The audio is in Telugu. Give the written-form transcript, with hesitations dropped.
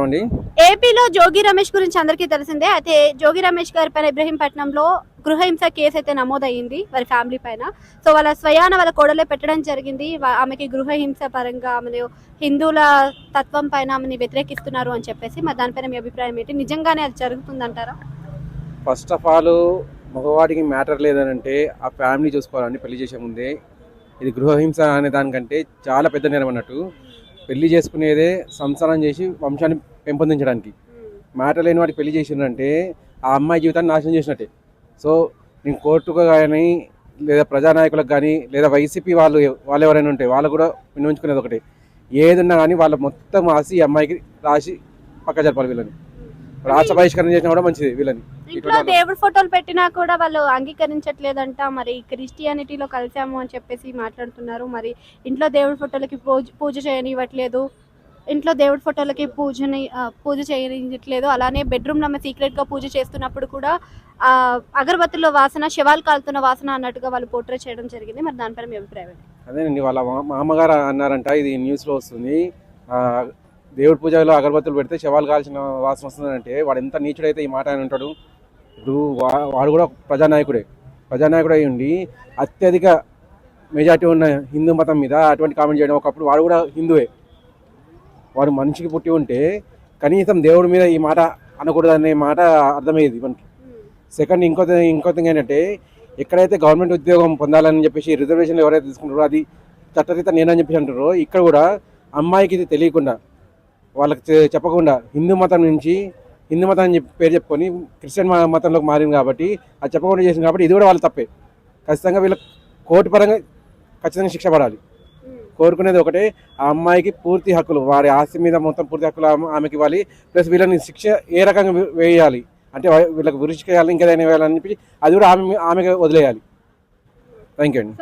అండి. ఏపీలో జోగి రమేష్ గురించి అందరికీ తెలిసిందే. అయితే జోగి రమేష్ గారి పైన ఇబ్రహీంపట్నంలో గృహహింస కేసు అయితే నమోదయ్యింది వారి ఫ్యామిలీ పైన. సో వాళ్ళ స్వయాన వాళ్ళ కోడలే పెట్టడం జరిగింది. ఆమెకి గృహహింస పరంగా ఆమెను హిందువుల తత్వం పైన ఆమెని వ్యతిరేకిస్తున్నారు అని చెప్పేసి. మరి దానిపైన మీ అభిప్రాయం ఏంటి? నిజంగానే అది జరుగుతుందంటారా? ఫస్ట్ ఆఫ్ ఆల్ మగవాడికి మ్యాటర్ లేదనంటే ఆ ఫ్యామిలీ చూసుకోవాలని పెళ్లి చేసే ముందే. ఇది గృహహింస అనే దానికంటే చాలా పెద్ద నేరం అన్నట్టు. పెళ్లి చేసుకునేదే సంసారం చేసి వంశాన్ని పెంపొందించడానికి. మ్యాటర్ లేని వాడికి పెళ్లి చేసిందంటే ఆ అమ్మాయి జీవితాన్ని నాశనం చేసినట్టే. సో నేను కోర్టుకు కానీ లేదా ప్రజానాయకులకు కానీ లేదా వైసీపీ వాళ్ళు ఎవరైనా ఉంటే వాళ్ళు కూడా వినియోగించుకునేది ఒకటే. ఏదన్నా కానీ వాళ్ళు మొత్తం రాసి ఈ అమ్మాయికి రాసి పక్క జరపాలి. వీళ్ళని రాష్ట్ర బహిష్కరణ చేసినా కూడా మంచిది. వీళ్ళని ఇంట్లో దేవుడి ఫోటోలు పెట్టినా కూడా వాళ్ళు అంగీకరించట్లేదంట. మరి క్రిస్టియానిటీలో కలిసాము అని చెప్పేసి మాట్లాడుతున్నారు. మరి ఇంట్లో దేవుడి ఫోటోలకి పూజ చేయనివ్వట్లేదు. ఇంట్లో దేవుడి ఫోటోలకి పూజ చేయనివ్వట్లేదు. అలానే బెడ్రూమ్లో ఆమె సీక్రెట్గా పూజ చేస్తున్నప్పుడు కూడా అగరబత్తుల వాసన, శవాలు కాలుతున్న వాసన అన్నట్టుగా వాళ్ళు పోర్ట్రే చేయడం జరిగింది. మరి దానిపైన మీ అభిప్రాయం? అదేనండి, వాళ్ళ మామగారు అన్నారంట, ఇది న్యూస్లో వస్తుంది. దేవుడి పూజలో అగరబత్తులు పెడితే శవాలు కాల్చిన వాసన వస్తుందంటే వాడు ఎంత నీచుడైతే ఈ మాట అని ఉంటాడు. ఇప్పుడు వాడు కూడా ప్రజానాయకుడు అయి ఉండి అత్యధిక మెజార్టీ ఉన్న హిందూ మతం మీద అటువంటి కామెంట్ చేయడం. ఒకప్పుడు వాడు కూడా హిందువే. వాడు మనిషికి పుట్టి ఉంటే కనీసం దేవుడి మీద ఈ మాట అనకూడదు అనే మాట అర్థమయ్యేది మనకి. సెకండ్ ఇంకో థింగ్ ఏంటంటే, ఎక్కడైతే గవర్నమెంట్ ఉద్యోగం పొందాలని చెప్పేసి రిజర్వేషన్లు ఎవరైతే తీసుకుంటారో అది చట్టరీత నేనని చెప్పేసి అంటారో, ఇక్కడ కూడా అమ్మాయికి ఇది తెలియకుండా వాళ్ళకి చెప్పకుండా హిందూ మతం నుంచి హిందూ మతం అని పేరు చెప్పుకొని క్రిస్టియన్ మతంలోకి మారింది కాబట్టి, అది చెప్పకుండా చేసింది కాబట్టి ఇది కూడా వాళ్ళు తప్పే. ఖచ్చితంగా వీళ్ళకి కోర్టు పరంగా ఖచ్చితంగా శిక్ష పడాలి. కోరుకునేది ఒకటే, ఆ అమ్మాయికి పూర్తి హక్కులు, వారి ఆస్తి మీద మొత్తం పూర్తి హక్కులు ఆమెకి ఇవ్వాలి. ప్లస్ వీళ్ళని శిక్ష ఏ రకంగా వేయాలి అంటే వీళ్ళకి ఉరిశిక్ష వేయాలి, ఇంకేదైనా వేయాలని చెప్పి అది కూడా ఆమెకి వదిలేయాలి. థ్యాంక్ యూ అండి.